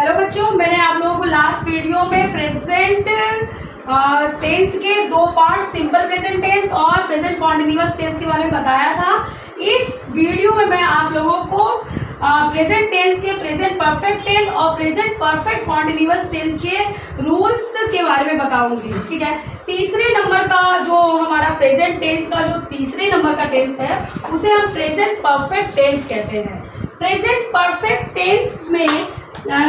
Hello बच्चों, मैंने आप लोगों को लास्ट वीडियो में प्रेजेंट टेंस के दो पार्ट सिंपल प्रेजेंट टेंस और प्रेजेंट कॉन्टिन्यूअस टेंस के बारे में बताया था। इस वीडियो में मैं आप लोगों को प्रेजेंट टेंस के प्रेजेंट परफेक्ट टेंस और प्रेजेंट परफेक्ट कॉन्टिन्यूअस टेंस के रूल्स के बारे में बताऊंगी। ठीक है, तीसरे नंबर का जो हमारा प्रेजेंट टेंस का जो तीसरे नंबर का टेंस है उसे हम प्रेजेंट परफेक्ट टेंस कहते हैं। प्रेजेंट परफेक्ट टेंस में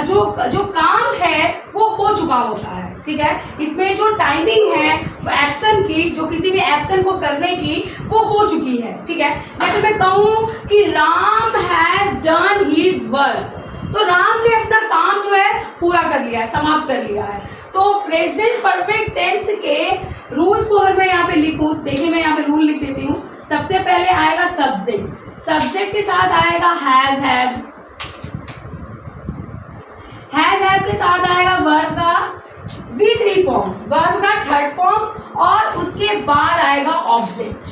जो काम है वो हो चुका होता है। ठीक है, इसमें जो टाइमिंग है एक्शन की, जो किसी भी एक्शन को करने की, वो हो चुकी है। ठीक है, जैसे मैं कहूँ कि Ram has done his work, तो राम ने अपना काम जो है पूरा कर लिया है, समाप्त कर लिया है। तो प्रेजेंट परफेक्ट टेंस के रूल्स को अगर मैं यहाँ पे लिखूँ, देखिए मैं यहाँ पे रूल लिख देती हूँ। सबसे पहले आएगा सब्जेक्ट, सब्जेक्ट के साथ आएगा हैज हैव, हैज हैव के साथ आएगा वर्ब का V3 फॉर्म, वर्ब का थर्ड फॉर्म, और उसके बाद आएगा ऑब्जेक्ट।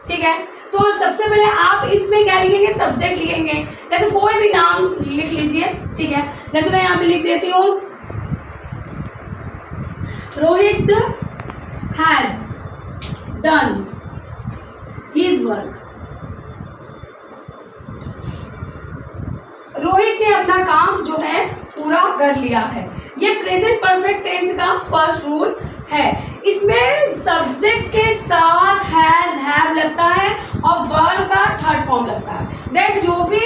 ठीक है, तो सबसे पहले आप इसमें क्या लिखेंगे, सब्जेक्ट लिखेंगे। जैसे कोई भी नाम लिख लीजिए। ठीक है, जैसे मैं यहाँ पे लिख देती हूँ Rohit has done his work. Rohit ने अपना काम जो है पूरा कर लिया है। ये प्रेजेंट परफेक्ट टेंस का फर्स्ट रूल है। इसमें सब्जेक्ट के साथ हैज हैव लगता है और वर्ब का थर्ड फॉर्म लगता है। देन जो भी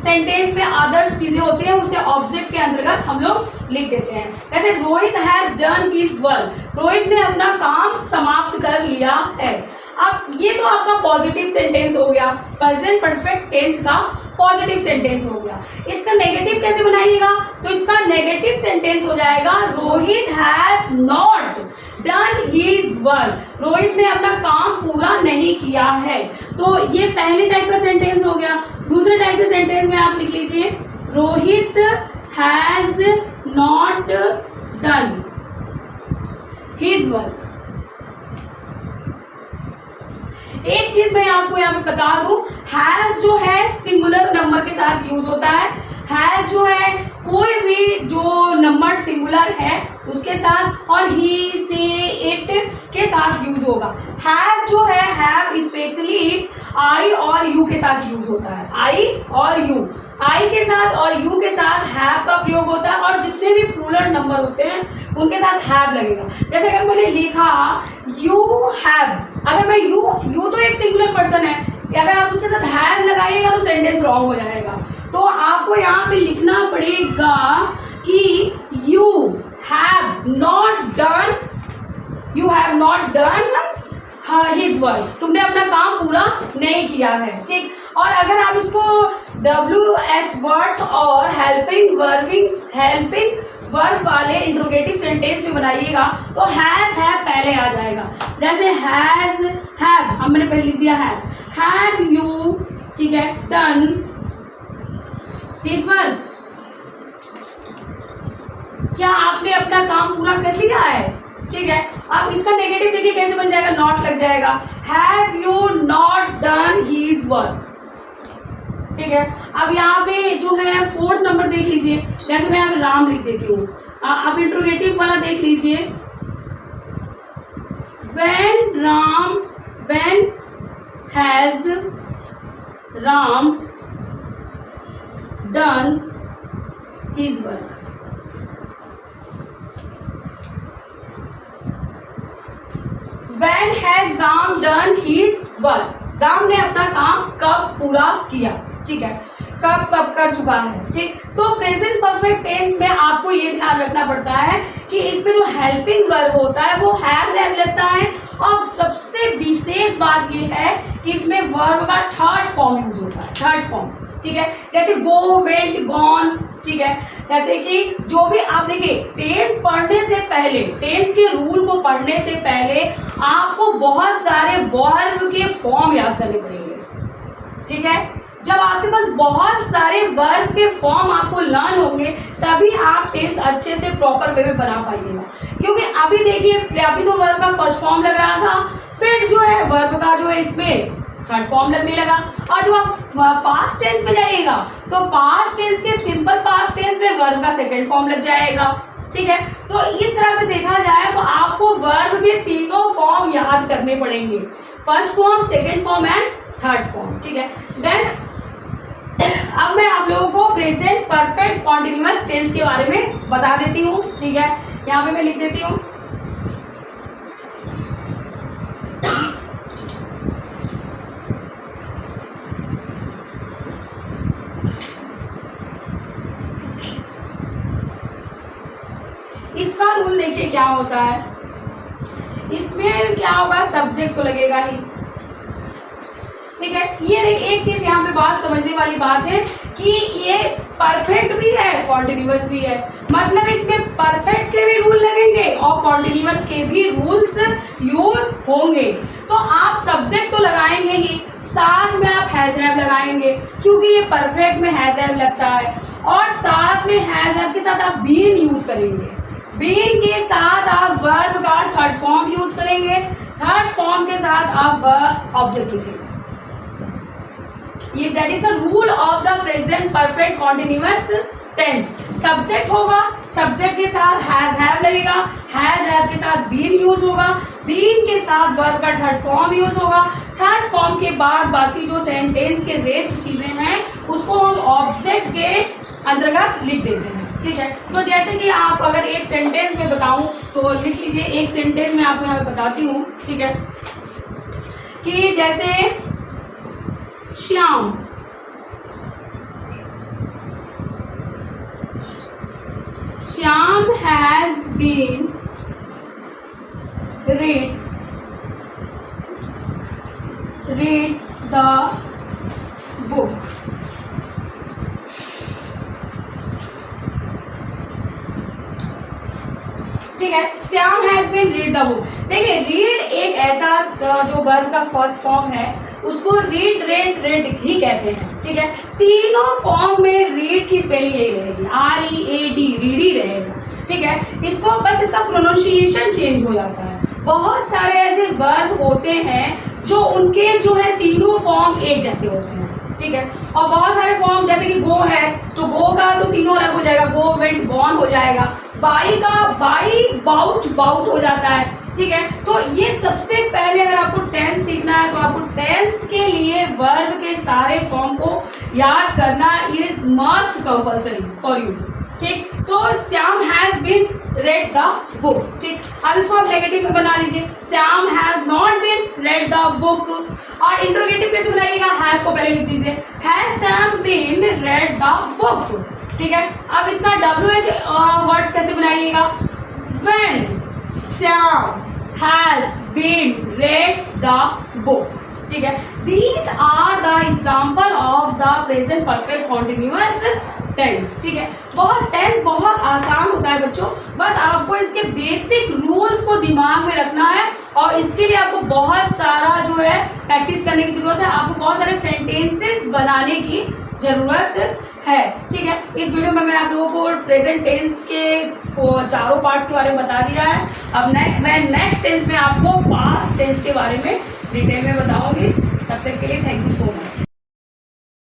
सेंटेंस में अदर्स चीजें होती हैं उसे ऑब्जेक्ट के अंतर्गत हम लोग लिख देते हैं। जैसे Rohit has done his work, Rohit ने अपना काम समाप्त कर लिया है। अब ये तो आपका पॉजिटिव सेंटेंस हो गया, प्रेजेंट परफेक्ट टेंस का पॉजिटिव सेंटेंस हो गया। इसका नेगेटिव कैसे बनाइएगा, तो इसका नेगेटिव सेंटेंस हो जाएगा Rohit has not done his work, Rohit ने अपना काम पूरा नहीं किया है। तो ये पहले टाइप का सेंटेंस हो गया। दूसरे टाइप के सेंटेंस में आप लिख लीजिए Rohit has not done his work. एक चीज मैं आपको यहाँ पे बता दूं, हैज जो है सिंगुलर नंबर के साथ यूज होता है। हैज जो है कोई भी जो नंबर सिंगुलर है उसके साथ, और ही से इट के साथ यूज होगा। हैव जो है हैव स्पेशली आई और यू के साथ यूज होता है। आई और यू, आई के साथ और यू के साथ हैव का प्रयोग होता है, और जितने भी प्लूरल नंबर होते हैं उनके साथ हैव लगेगा। जैसे अगर मैंने लिखा यू हैव, अगर मैं यू तो एक सिंगुलर पर्सन है, अगर आप उसके साथ हैज लगाइएगा तो सेंटेंस रॉन्ग हो जाएगा। तो आपको यहाँ पे लिखना पड़ेगा कि you have not done, you have not done his work, तुमने अपना काम पूरा नहीं किया है। ठीक, और अगर आप इसको WH वर्ड्स और हेल्पिंग वर्ब वाले इंट्रोगेटिव सेंटेंस में बनाइएगा तो हैज हैव पहले आ जाएगा। जैसे हैज हैव, हमने पहले लिख दिया हैव यू, ठीक है, डन हिज वर्क, क्या आपने अपना काम पूरा कर लिया है। ठीक है, अब इसका नेगेटिव देखिए कैसे बन जाएगा, नॉट लग जाएगा, have you not done his work. ठीक है, अब यहाँ पे जो है फोर्थ नंबर देख लीजिए। जैसे मैं यहाँ पे राम लिख देती हूँ, अब इंट्रोगेटिव वाला देख लीजिए, when has Ram done his work। When has Ram done his work, Ram ने अपना काम कब पूरा किया। ठीक है, कब कर चुका है। ठीक, तो प्रेजेंट परफेक्ट टेंस में आपको ये ध्यान रखना पड़ता है कि इसमें जो हेल्पिंग वर्ब होता है वो हैज हैव लगता है, और सबसे विशेष बात ये है कि इसमें वर्ब का थर्ड फॉर्म यूज होता है, थर्ड फॉर्म। ठीक है, जैसे गो, वेंट, गॉन। ठीक है, जैसे कि जो भी आप देखिए टेंस पढ़ने से पहले, टेंस के रूल को पढ़ने से पहले आपको बहुत सारे वर्ब के फॉर्म याद करने पड़ेंगे। ठीक है, जब आपके पास बहुत सारे वर्ब के फॉर्म आपको लर्न होंगे तभी आप टेंस अच्छे से प्रॉपर वे में बना पाइएगा। क्योंकि अभी देखिए अभी तो वर्ब का फर्स्ट फॉर्म लग रहा था, फिर जो है वर्ब का जो है इसमें थर्ड फॉर्म लगने लगा। और जो आप पास्ट टेंस में जाइएगा तो पास्ट टेंस के सिंपल पास्ट टेंस में वर्ब का सेकंड फॉर्म लग जाएगा। ठीक है, तो इस तरह से देखा जाए तो आपको वर्ब के तीनों फॉर्म याद करने पड़ेंगे, first form, second form and third form. ठीक है, देन अब मैं आप लोगों को प्रेजेंट परफेक्ट कॉन्टिन्यूअस टेंस के बारे में बता देती हूँ। ठीक है, यहाँ पे मैं लिख देती हूँ। इसका रूल देखिए क्या होता है, इसमें क्या होगा, सब्जेक्ट तो लगेगा ही। ठीक है, ये एक चीज यहाँ पे बात समझने वाली बात है कि ये परफेक्ट भी है, कॉन्टिन्यूअस भी है, मतलब इसमें परफेक्ट के भी रूल लगेंगे और कॉन्टिन्यूअस के भी रूल्स यूज होंगे। तो आप सब्जेक्ट तो लगाएंगे ही, साथ में आप हैज हैव लगाएंगे क्योंकि ये परफेक्ट में हैज हैव लगता है, और साथ में हैज हैव के साथ आप बीन यूज करेंगे, बीन के साथ आप वर्ब का थर्ड फॉर्म यूज करेंगे, थर्ड फॉर्म के साथ आप वर्ब ऑब्जेक्ट लिखेंगे। ये that is the rule of the present perfect continuous tense. Subject होगा, सब्जेक्ट के साथ हैज हैव लगेगा, हैज हैव के साथ बीन यूज होगा, बीन के साथ वर्ब का थर्ड फॉर्म यूज होगा, थर्ड फॉर्म के बाद बाकी जो सेंटेंस के रेस्ट चीजें हैं उसको हम ऑब्जेक्ट के अंतर्गत लिख देते हैं। ठीक है, तो जैसे कि आप अगर एक सेंटेंस में बताऊं तो लिख लीजिए, एक सेंटेंस में आपको यहाँ पे बताती हूँ। ठीक है, कि जैसे Shyam has been read the book। ठीक है, Shyam has been read the book. देखिए, रीड एक ऐसा जो वर्ब का फर्स्ट फॉर्म है उसको रीड, रेड, रेड ही कहते हैं। ठीक है, तीनों फॉर्म में रीड की स्पेलिंग यही रहेगी, READ, रीड ही रहेगा। ठीक है, इसको बस इसका प्रोनाउंसिएशन चेंज हो जाता है। बहुत सारे ऐसे वर्ब होते हैं जो उनके जो है तीनों फॉर्म एक जैसे होते हैं। ठीक है, और बहुत सारे फॉर्म जैसे कि गो है तो गो का तो तीनों अलग हो जाएगा, गो, वेंट, गॉन हो जाएगा, बाई का बाई, बाउट, बाउट हो जाता है। ठीक है, तो ये सबसे पहले अगर आपको टेंस सीखना है तो आपको टेंस के लिए वर्ब के सारे फॉर्म को याद करना is must compulsory for you. ठीक, तो Shyam has been read the book. ठीक, अब इसको आप नेगेटिव में बना लीजिए, Shyam has not been read the book. और इंटरोगेटिव कैसे बनाइएगा, हैज को पहले लिख दीजिए, has Shyam been read the book. ठीक है, अब इसका WH वर्ड्स कैसे बनाइएगा, when Shyam has been read the book. ठीक है, these are the example of the present perfect continuous tense. ठीक है, टेंस बहुत आसान होता है बच्चों, बस आपको इसके बेसिक रूल्स को दिमाग में रखना है और इसके लिए आपको बहुत सारा जो है प्रैक्टिस करने की जरूरत है, आपको बहुत सारे सेंटेंसेस बनाने की जरूरत है। ठीक है, इस वीडियो में मैं आप लोगों को प्रेजेंट टेंस के चारों पार्ट्स के बारे में बता दिया है। अब मैं नेक्स्ट टेंस में आपको पास्ट टेंस के बारे में डिटेल में बताऊंगी। तब तक के लिए थैंक यू सो मच।